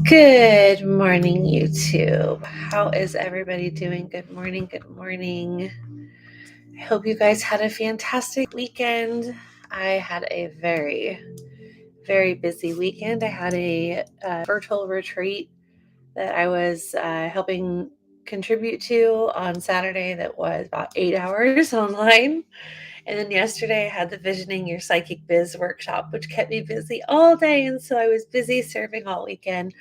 Good morning, YouTube. How is everybody doing? Good morning. Good morning. I hope you guys had a fantastic weekend. I had a very, very busy weekend. I had a virtual retreat that I was helping contribute to on Saturday that was about 8 hours online. And then yesterday I had the Visioning Your Psychic Biz workshop, which kept me busy all day. And so I was busy serving all weekend.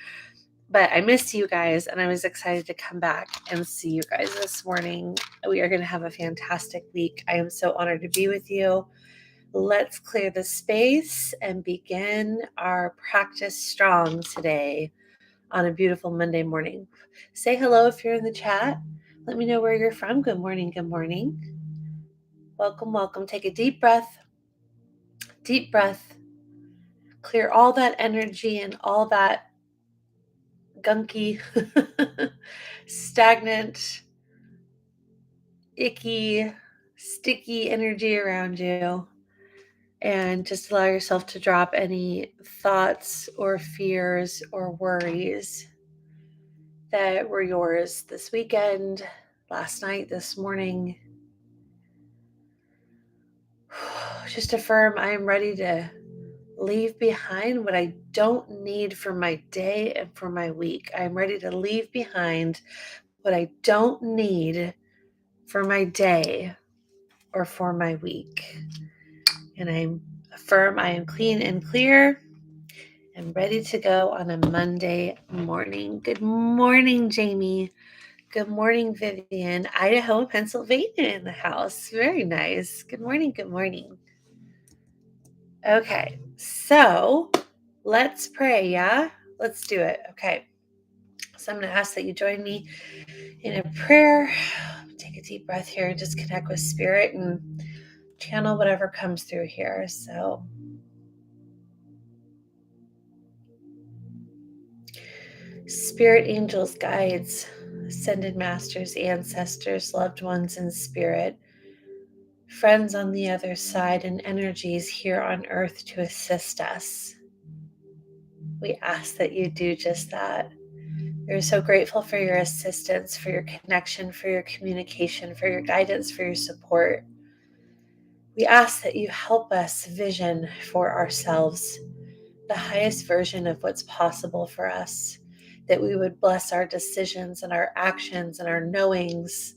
But I missed you guys, and I was excited to come back and see you guys this morning. We are going to have a fantastic week. I am so honored to be with you. Let's clear the space and begin our practice strong today on a beautiful Monday morning. Say hello if you're in the chat. Let me know where you're from. Good morning. Good morning. Welcome, welcome. Take a deep breath. Deep breath. Clear all that energy and all that gunky, stagnant, icky, sticky energy around you. And just allow yourself to drop any thoughts or fears or worries that were yours this weekend, last night, this morning. Just affirm I am ready to leave behind what I don't need for my day and for my week. I'm ready to leave behind what I don't need for my day or for my week. And I affirm I am clean and clear and ready to go on a Monday morning. Good morning, Jamie. Good morning, Vivian. Idaho, Pennsylvania in the house. Very nice. Good morning. Good morning. Okay, so let's pray, yeah? Let's do it. Okay. So I'm going to ask that you join me in a prayer. Take a deep breath here and just connect with spirit and channel whatever comes through here. So spirit, angels, guides, ascended masters, ancestors, loved ones in spirit, friends on the other side, and energies here on earth to assist us. We ask that you do just that. We're so grateful for your assistance, for your connection, for your communication, for your guidance, for your support. We ask that you help us vision for ourselves the highest version of what's possible for us, that we would bless our decisions and our actions and our knowings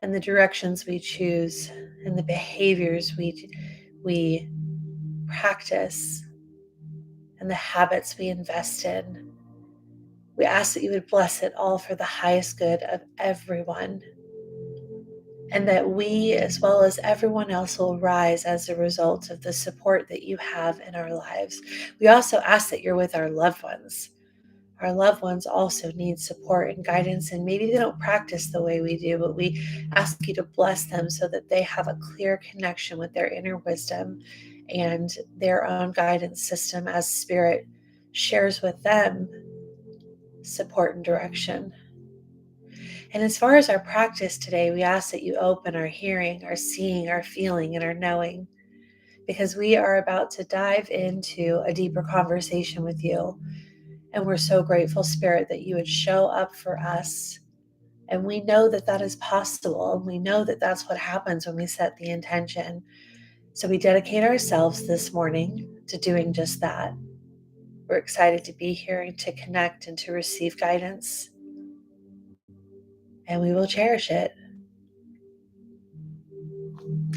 and the directions we choose and the behaviors we practice and the habits we invest in. We ask that you would bless it all for the highest good of everyone, and that we, as well as everyone else, will rise as a result of the support that you have in our lives. We also ask that you're with our loved ones. Our loved ones also need support and guidance, and maybe they don't practice the way we do, but we ask you to bless them so that they have a clear connection with their inner wisdom and their own guidance system as spirit shares with them support and direction. And as far as our practice today, we ask that you open our hearing, our seeing, our feeling, and our knowing, because we are about to dive into a deeper conversation with you. And we're so grateful, Spirit, that you would show up for us. And we know that that is possible. And we know that that's what happens when we set the intention. So we dedicate ourselves this morning to doing just that. We're excited to be here and to connect and to receive guidance. And we will cherish it.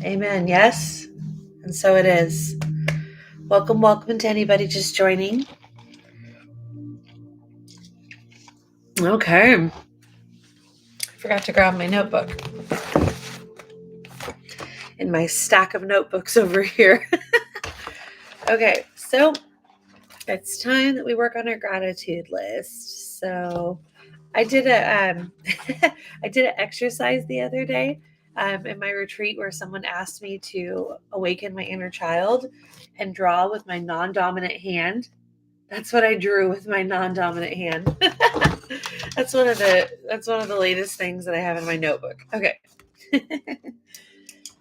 Amen. Yes? And so it is. Welcome, welcome to anybody just joining. Okay. Forgot to grab my notebook in my stack of notebooks over here. Okay, so it's time that we work on our gratitude list. So I did an exercise the other day in my retreat where someone asked me to awaken my inner child and draw with my non-dominant hand. That's what I drew with my non-dominant hand. That's one of the latest things that I have in my notebook. Okay.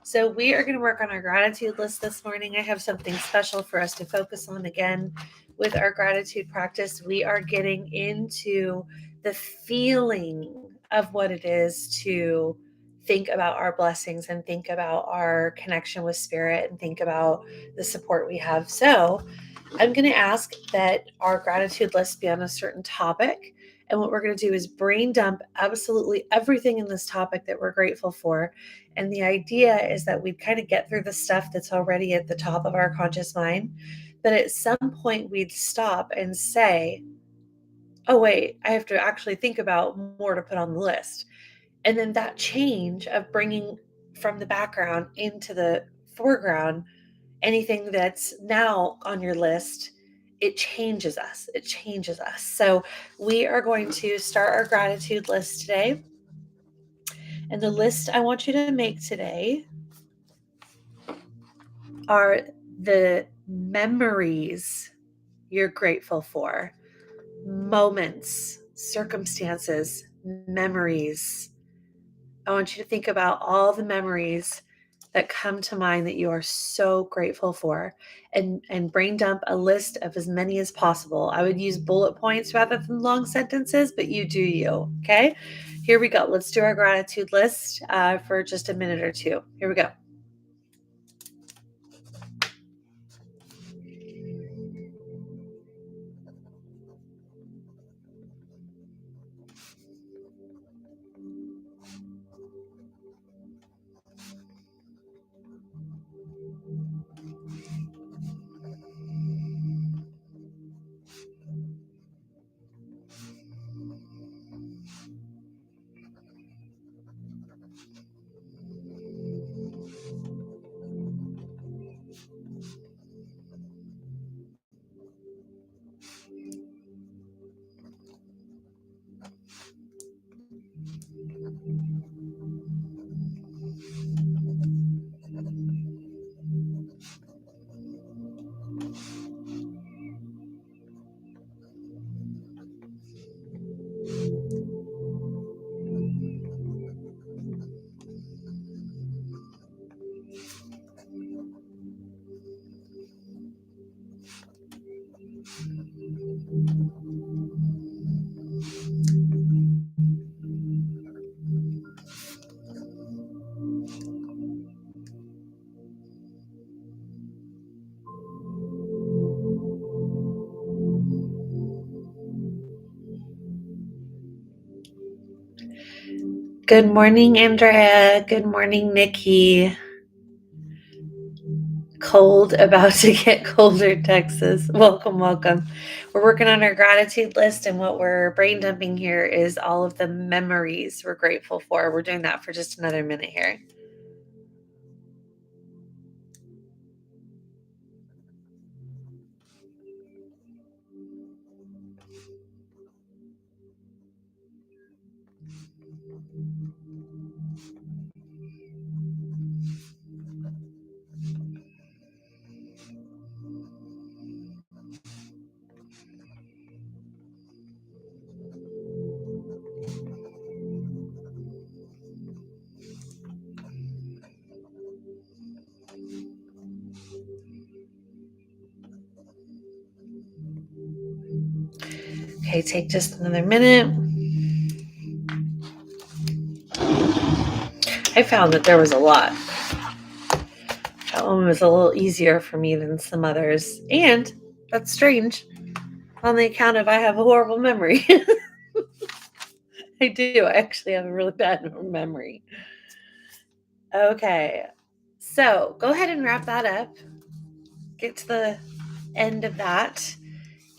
So we are going to work on our gratitude list this morning. I have something special for us to focus on again with our gratitude practice. We are getting into the feeling of what it is to think about our blessings and think about our connection with spirit and think about the support we have. So I'm going to ask that our gratitude list be on a certain topic. And what we're going to do is brain dump absolutely everything in this topic that we're grateful for. And the idea is that we kind of get through the stuff that's already at the top of our conscious mind. But at some point, we'd stop and say, oh, wait, I have to actually think about more to put on the list. And then that change of bringing from the background into the foreground anything that's now on your list, it changes us. It changes us. So we are going to start our gratitude list today. And the list I want you to make today are the memories you're grateful for, moments, circumstances, memories. I want you to think about all the memories that come to mind that you are so grateful for, and brain dump a list of as many as possible. I would use bullet points rather than long sentences, but you do you. Okay, here we go. Let's do our gratitude list for just a minute or two. Here we go. Good morning, Andrea. Good morning, Nikki. Cold, about to get colder, Texas. Welcome, welcome. We're working on our gratitude list, and what we're brain dumping here is all of the memories we're grateful for. We're doing that for just another minute here. Okay, take just another minute. I found that there was a lot. That one was a little easier for me than some others. And that's strange on the account of I have a horrible memory. I do. I actually have a really bad memory. Okay. So go ahead and wrap that up. Get to the end of that.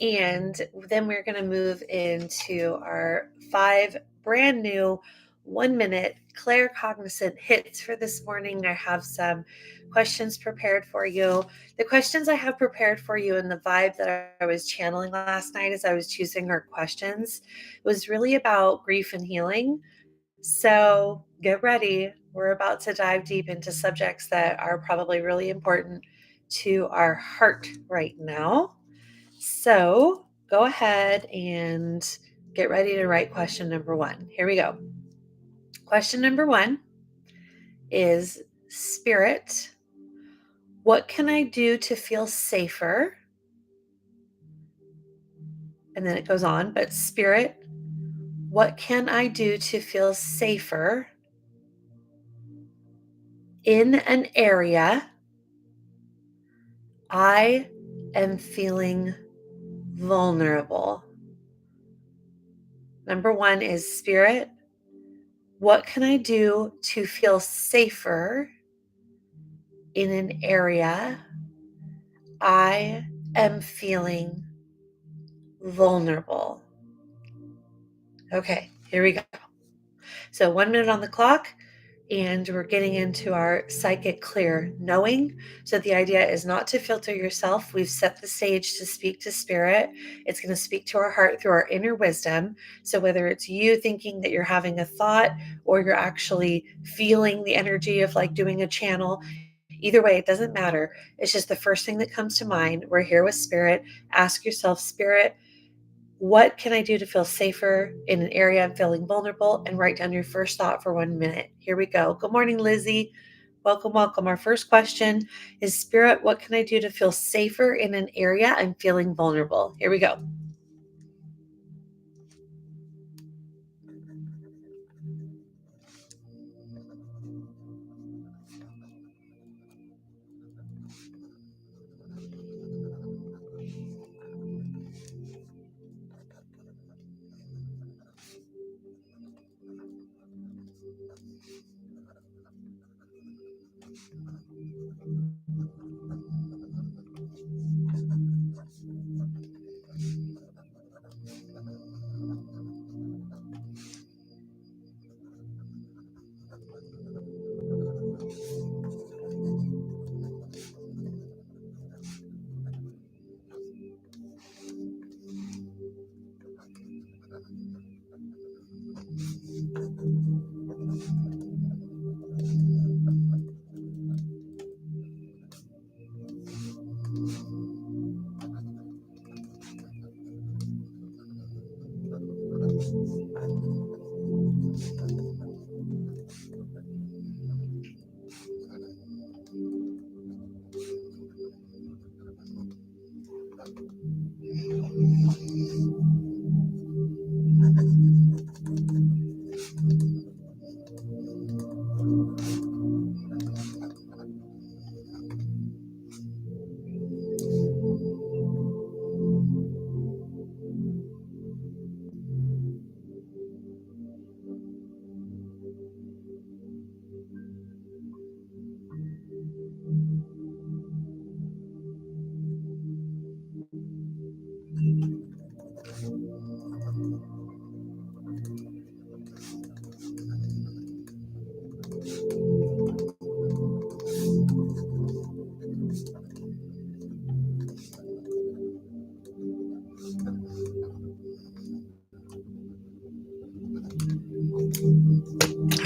And then we're going to move into our 5 brand new 1-minute claircognizant hits for this morning. I have some questions prepared for you. The questions I have prepared for you and the vibe that I was channeling last night as I was choosing our questions was really about grief and healing. So get ready. We're about to dive deep into subjects that are probably really important to our heart right now. So go ahead and get ready to write question number 1. Here we go. Question number 1 is, Spirit, what can I do to feel safer? And then it goes on, but Spirit, what can I do to feel safer in an area I am feeling vulnerable? Number one is Spirit, what can I do to feel safer in an area I am feeling vulnerable? Okay, here we go. So 1 minute on the clock, and we're getting into our psychic clear knowing. So the idea is not to filter yourself. We've set the stage to speak to spirit. It's going to speak to our heart through our inner wisdom. So whether it's you thinking that you're having a thought or you're actually feeling the energy of like doing a channel, either way, it doesn't matter. It's just the first thing that comes to mind. We're here with spirit. Ask yourself, Spirit, what can I do to feel safer in an area I'm feeling vulnerable? And write down your first thought for 1 minute. Here we go. Good morning, Lizzie. Welcome, welcome. Our first question is, Spirit, what can I do to feel safer in an area I'm feeling vulnerable? Here we go.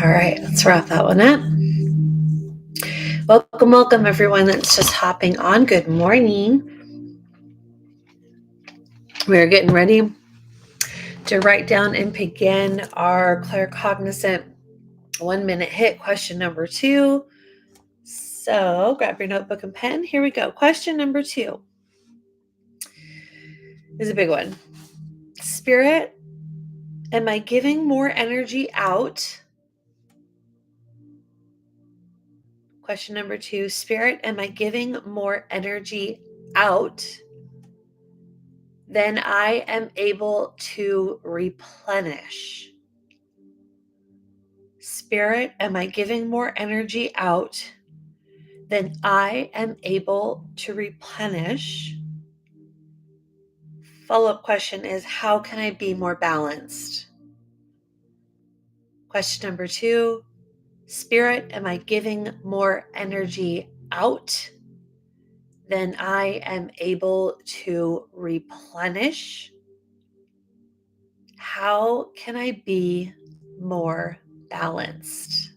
All right, let's wrap that one up. Welcome, welcome, everyone that's just hopping on. Good morning. We're getting ready to write down and begin our claircognizant 1 minute hit. Question number 2. So grab your notebook and pen. Here we go. Question number 2 is a big one. Spirit, am I giving more energy out? Question number 2, Spirit, am I giving more energy out than I am able to replenish? Spirit, am I giving more energy out than I am able to replenish? Follow-up question is, how can I be more balanced? Question number 2, Spirit, am I giving more energy out than I am able to replenish? How can I be more balanced?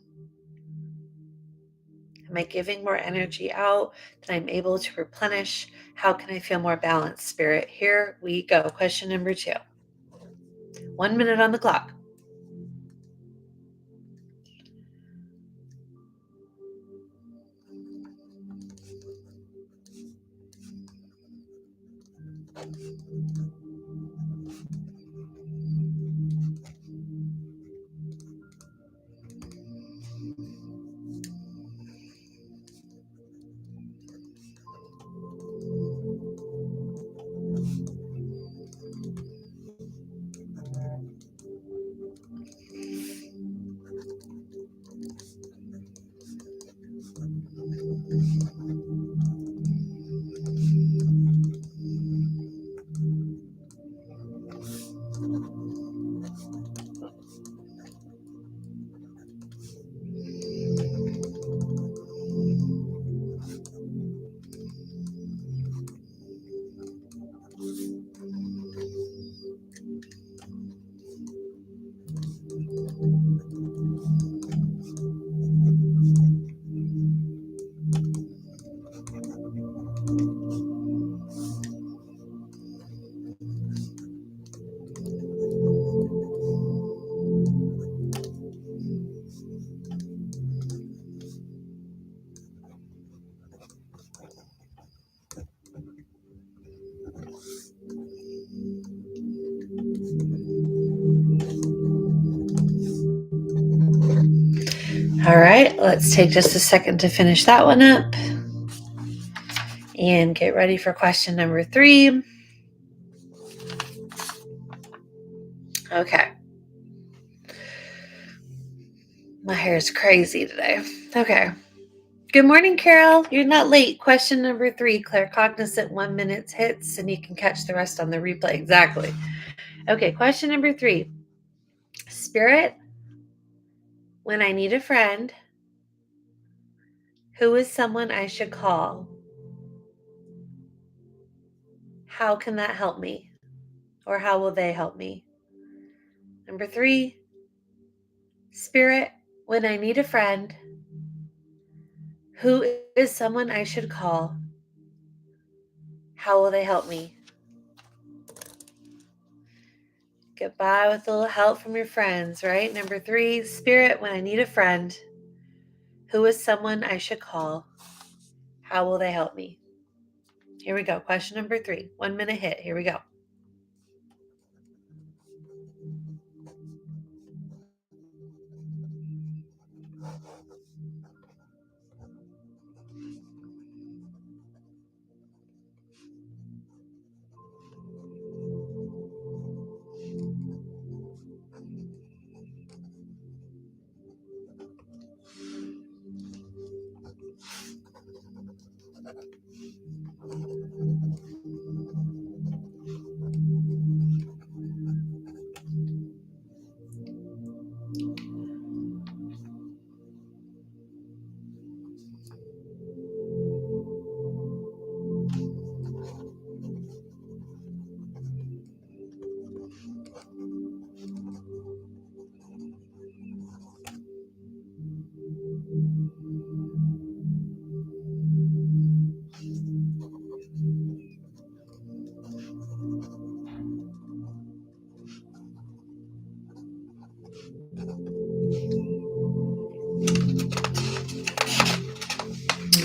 Am I giving more energy out than I'm able to replenish? How can I feel more balanced, Spirit? Here we go. Question number 2. 1 minute on the clock. All right, let's take just a second to finish that one up and get ready for question number 3. Okay. My hair is crazy today. Okay. Good morning, Carol. You're not late. Question number 3. Claircognizant 1 minute hits, and you can catch the rest on the replay. Exactly. Okay, question number 3. Spirit, when I need a friend, who is someone I should call? How can that help me? Or how will they help me? Number 3. Spirit, when I need a friend, who is someone I should call? How will they help me? Get by with a little help from your friends, right? Number 3, Spirit, when I need a friend, who is someone I should call? How will they help me? Here we go. Question number 3. 1 minute hit. Here we go.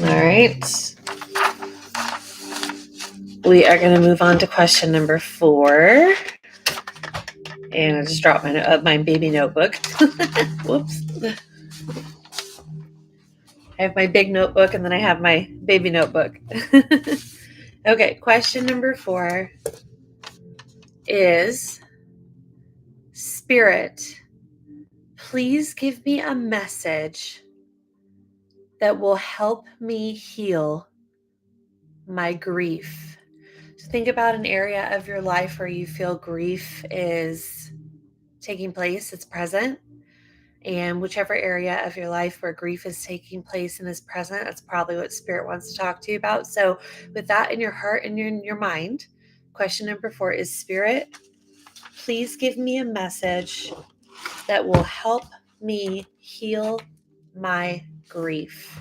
All right. We are going to move on to question number 4. And I just dropped my baby notebook. Whoops. I have my big notebook and then I have my baby notebook. Okay, question number 4 is, Spirit, please give me a message that will help me heal my grief. So think about an area of your life where you feel grief is taking place, it's present. And whichever area of your life where grief is taking place and is present, that's probably what Spirit wants to talk to you about. So with that in your heart and in your mind, question number 4 is, Spirit, please give me a message that will help me heal my grief.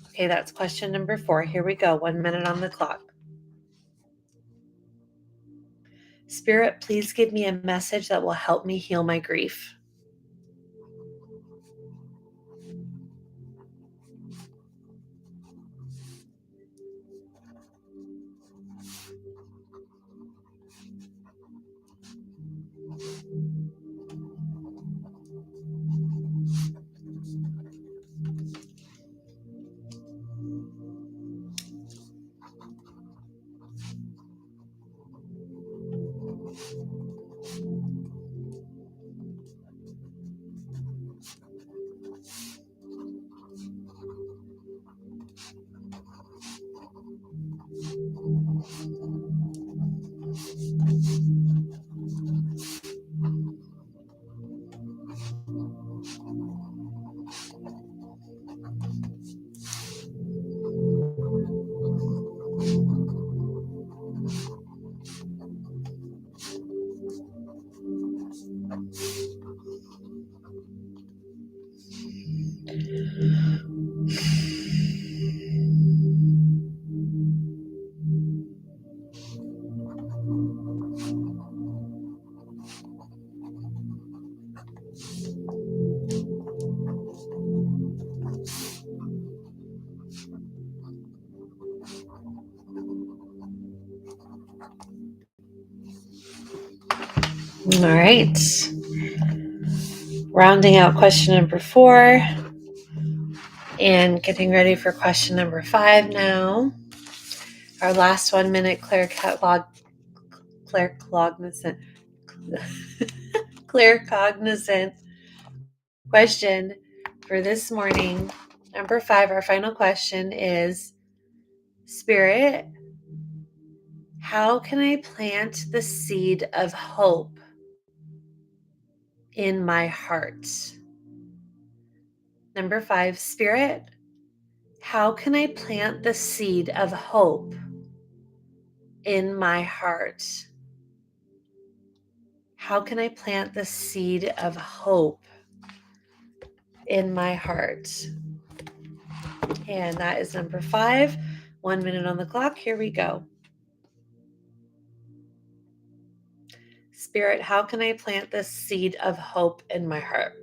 Okay, that's question number 4. Here we go. 1 minute on the clock. Spirit, please give me a message that will help me heal my grief. All right. Rounding out question number 4 and getting ready for question number 5 now. Our last 1 minute claircognizant question for this morning. Number 5, our final question is, Spirit, how can I plant the seed of hope in my heart? Number 5, Spirit, how can I plant the seed of hope in my heart? How can I plant the seed of hope in my heart? And that is number 5. 1 minute on the clock. Here we go. Spirit, how can I plant the seed of hope in my heart?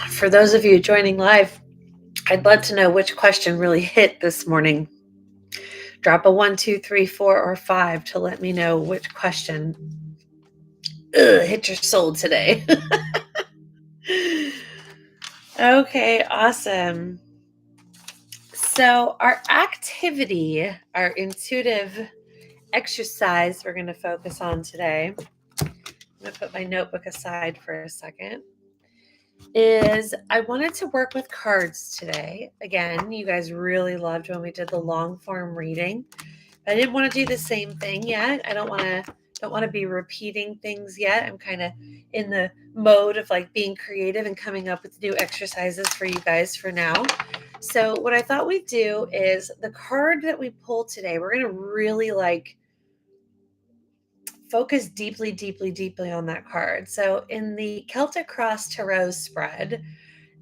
For those of you joining live, I'd love to know which question really hit this morning. Drop a 1, 2, 3, 4, or 5 to let me know which question hit your soul today. Okay, awesome. So our activity, our intuitive exercise we're going to focus on today, I'm going to put my notebook aside for a second, is I wanted to work with cards today. Again, you guys really loved when we did the long form reading. I didn't want to do the same thing yet. I don't want to be repeating things yet. I'm kind of in the mode of like being creative and coming up with new exercises for you guys for now. So what I thought we'd do is the card that we pull today, we're going to really like focus deeply, deeply, deeply on that card. So in the Celtic Cross Tarot spread,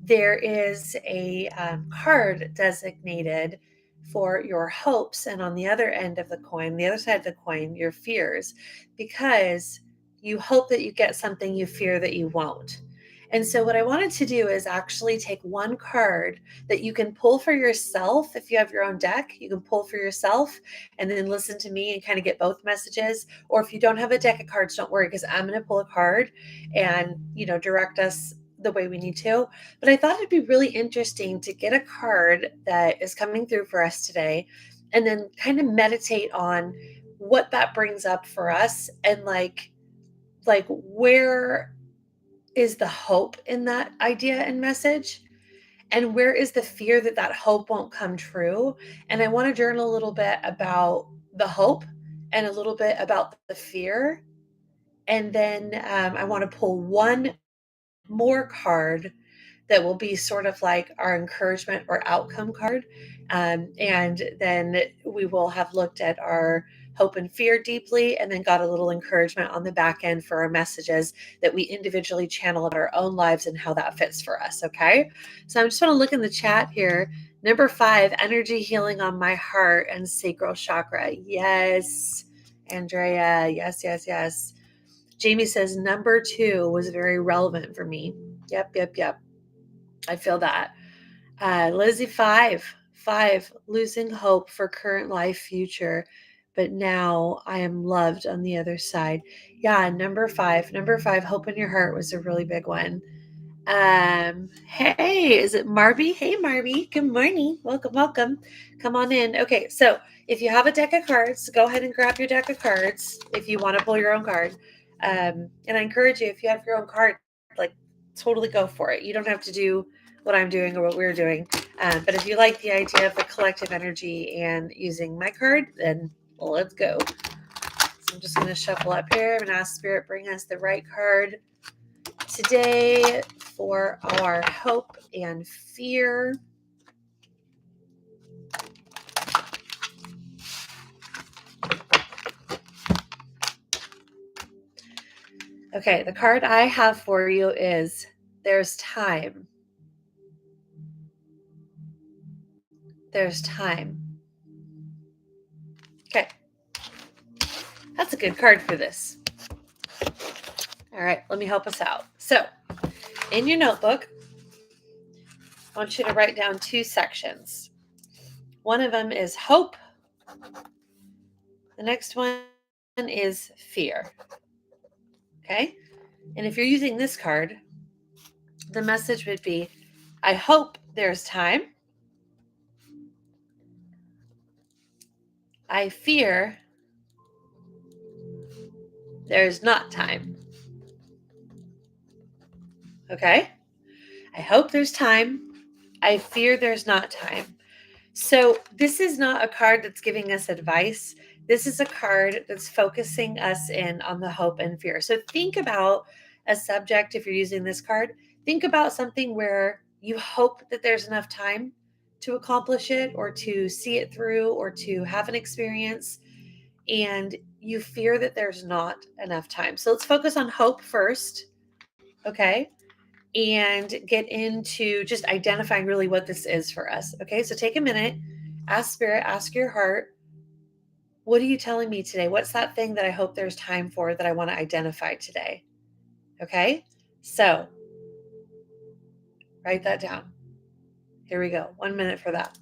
there is a card designated for your hopes, and on the other end of the coin, the other side of the coin, your fears, because you hope that you get something you fear that you won't. And so what I wanted to do is actually take one card that you can pull for yourself. If you have your own deck, you can pull for yourself and then listen to me and kind of get both messages. Or if you don't have a deck of cards, don't worry, because I'm going to pull a card and, direct us the way we need to. But I thought it'd be really interesting to get a card that is coming through for us today and then kind of meditate on what that brings up for us, and like where is the hope in that idea and message, and where is the fear that that hope won't come true. And I want to journal a little bit about the hope and a little bit about the fear, and then I want to pull one more card that will be sort of like our encouragement or outcome card. And then we will have looked at our hope and fear deeply, and then got a little encouragement on the back end for our messages that we individually channel in our own lives and how that fits for us. Okay. So I'm just want to look in the chat here. Number 5, energy healing on my heart and sacral chakra. Yes. Andrea. Yes, yes, yes. Jamie says number 2 was very relevant for me. Yep, yep, yep. I feel that. Lizzie, 5, losing hope for current life, future. but now I am loved on the other side. Yeah, number five. Number five, hope in your heart was a really big one. Hey, is it Marby? Hey, Marby. Good morning. Welcome, welcome. Come on in. Okay, so if you have a deck of cards, go ahead and grab your deck of cards if you want to pull your own card. And I encourage you, if you have your own card, like totally go for it. You don't have to do what I'm doing or what we're doing. But if you like the idea of the collective energy and using my card, then let's go. So I'm just going to shuffle up here and ask Spirit bring us the right card today for our hope and fear. Okay, the card I have for you is There's Time. There's Time. Okay, that's a good card for this. All right, let me help us out. So, in your notebook, I want you to write down two sections. One of them is hope. The next one is fear. Okay? And if you're using this card, the message would be I hope there's time. I fear there's not time. Okay? I hope there's time. I fear there's not time. So, this is not a card that's giving us advice. This is a card that's focusing us in on the hope and fear. So, think about a subject if you're using this card. Think about something where you hope that there's enough time to accomplish it or to see it through or to have an experience, and you fear that there's not enough time. So, let's focus on hope first. Okay, and get into just identifying really what this is for us. Okay, so take a minute, ask Spirit, ask your heart, what are you telling me today? What's that thing that I hope there's time for that I want to identify today? Okay, so write that down. Here we go. 1 minute for that.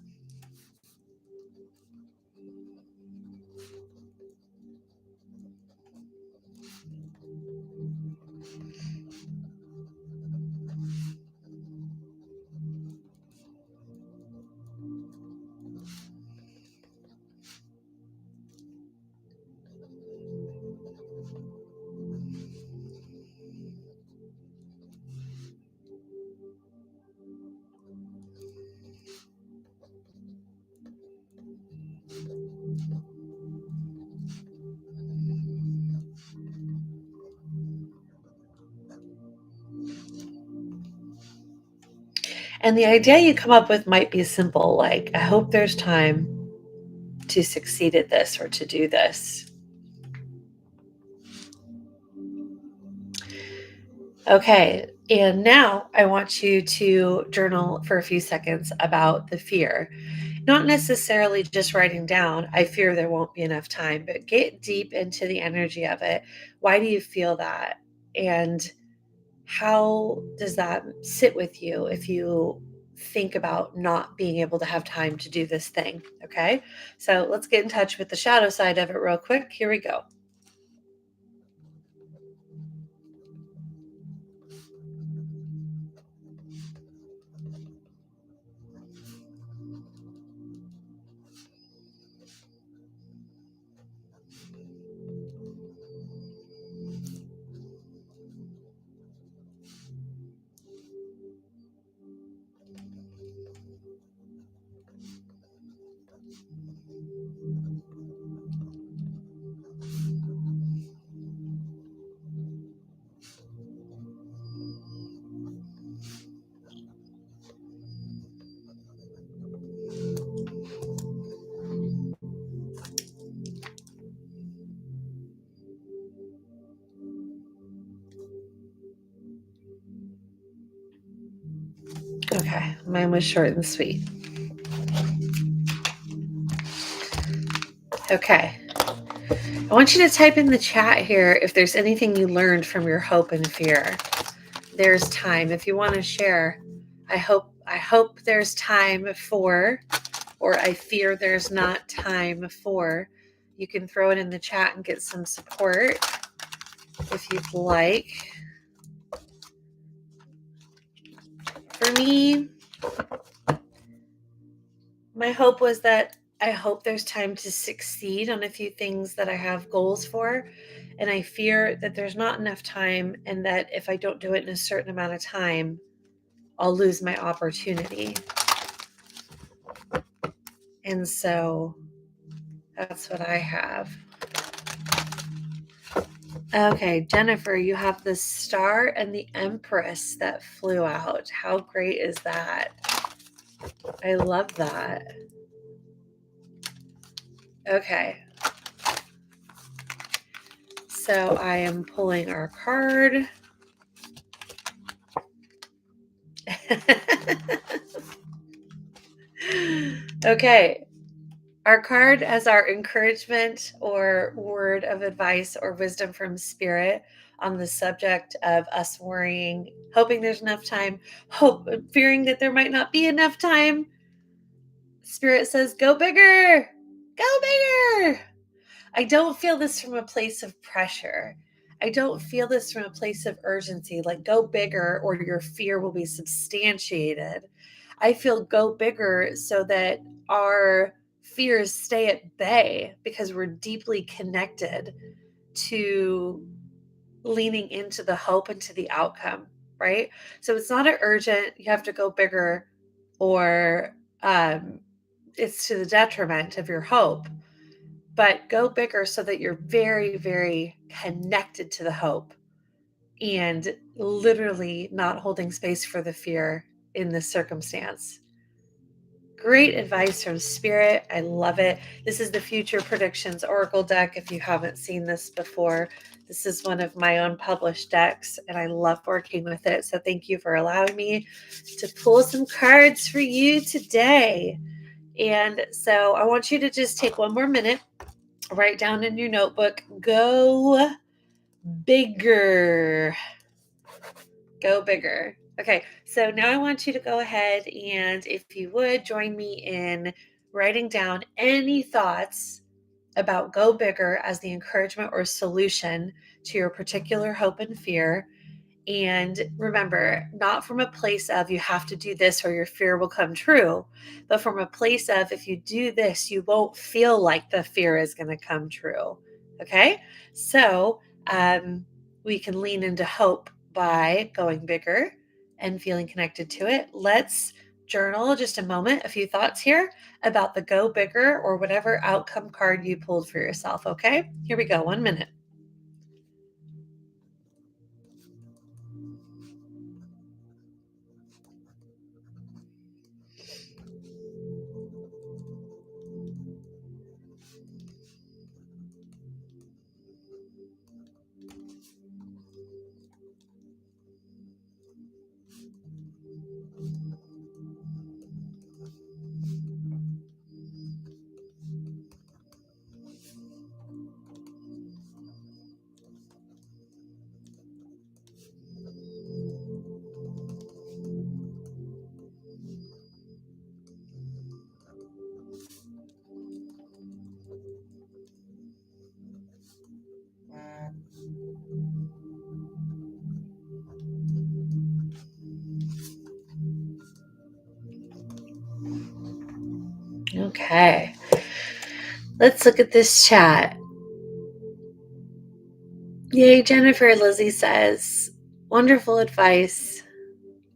And the idea you come up with might be simple, like, I hope there's time to succeed at this or to do this. Okay, and now I want you to journal for a few seconds about the fear. Not necessarily just writing down, I fear there won't be enough time, but get deep into the energy of it. Why do you feel that? And how does that sit with you if you think about not being able to have time to do this thing? Okay, so let's get in touch with the shadow side of it real quick. Here we go. Okay, mine was short and sweet. Okay, I want you to type in the chat here if there's anything you learned from your hope and fear. There's time. If you want to share, I hope there's time for, or I fear there's not time for. You can throw it in the chat and get some support if you'd like. For me, my hope was that I hope there's time to succeed on a few things that I have goals for. And I fear that there's not enough time, and that if I don't do it in a certain amount of time, I'll lose my opportunity. And so that's what I have. Okay, Jennifer, you have the Star and the Empress that flew out. How great is that? I love that. Okay. So I am pulling our card. Okay. Our card as our encouragement or word of advice or wisdom from Spirit on the subject of us worrying, hoping there's enough time, fearing that there might not be enough time. Spirit says, go bigger, go bigger. I don't feel this from a place of pressure. I don't feel this from a place of urgency, like go bigger or your fear will be substantiated. I feel go bigger so that our fears stay at bay because we're deeply connected to leaning into the hope and to the outcome, right? So it's not an urgent, you have to go bigger, or it's to the detriment of your hope. But go bigger so that you're very, very connected to the hope and literally not holding space for the fear in this circumstance. Great advice from Spirit. I love it. This is the Future Predictions Oracle deck. If you haven't seen this before, this is one of my own published decks, and I love working with it. So thank you for allowing me to pull some cards for you today. And so I want you to just take one more minute, write down in your notebook, go bigger. Go bigger. Okay, so now I want you to go ahead and, if you would, join me in writing down any thoughts about go bigger as the encouragement or solution to your particular hope and fear. And remember, not from a place of you have to do this or your fear will come true, but from a place of if you do this, you won't feel like the fear is going to come true. Okay, so we can lean into hope by going bigger and feeling connected to it. Let's journal just a moment, a few thoughts here about the go bigger or whatever outcome card you pulled for yourself. Okay, here we go. 1 minute. Okay, let's look at this chat. Yay, Jennifer, Lizzie says, wonderful advice.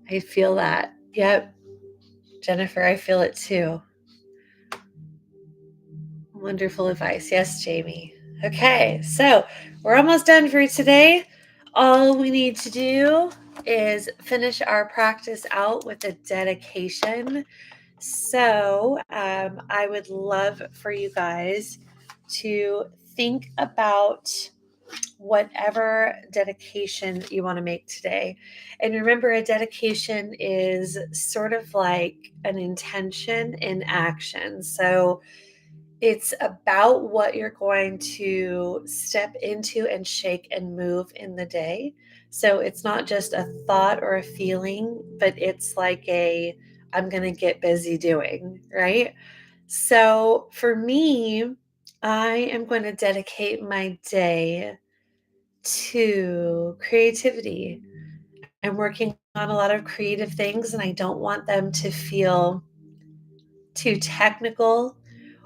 I feel that. Yep, Jennifer, I feel it too. Wonderful advice. Yes, Jamie. Okay, so we're almost done for today. All we need to do is finish our practice out with a dedication. So I would love for you guys to think about whatever dedication you want to make today. And remember, a dedication is sort of like an intention in action. So it's about what you're going to step into and shake and move in the day. So it's not just a thought or a feeling, but it's like I'm going to get busy doing, right? So for me, I am going to dedicate my day to creativity. I'm working on a lot of creative things, and I don't want them to feel too technical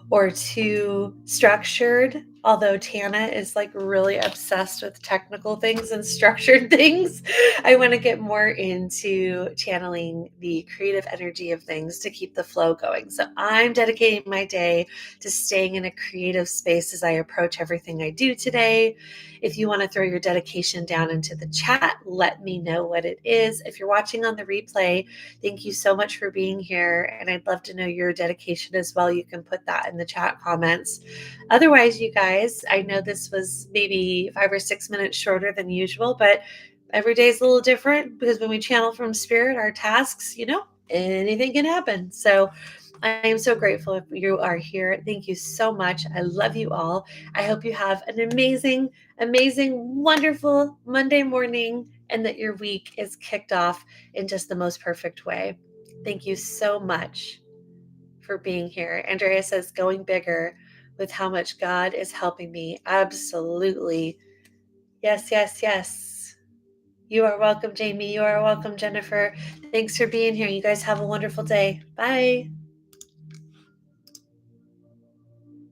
or too structured. Although Tana is like really obsessed with technical things and structured things, I want to get more into channeling the creative energy of things to keep the flow going. So I'm dedicating my day to staying in a creative space as I approach everything I do today. If you want to throw your dedication down into the chat, let me know what it is. If you're watching on the replay, thank you so much for being here. And I'd love to know your dedication as well. You can put that in the chat comments. Otherwise, you guys, I know this was maybe 5 or 6 minutes shorter than usual, but every day is a little different because when we channel from spirit, our tasks, anything can happen. So I am so grateful if you are here. Thank you so much. I love you all. I hope you have an amazing, amazing, wonderful Monday morning and that your week is kicked off in just the most perfect way. Thank you so much for being here. Andrea says, going bigger with how much God is helping me. Absolutely. Yes, yes, yes. You are welcome, Jamie. You are welcome, Jennifer. Thanks for being here. You guys have a wonderful day. Bye.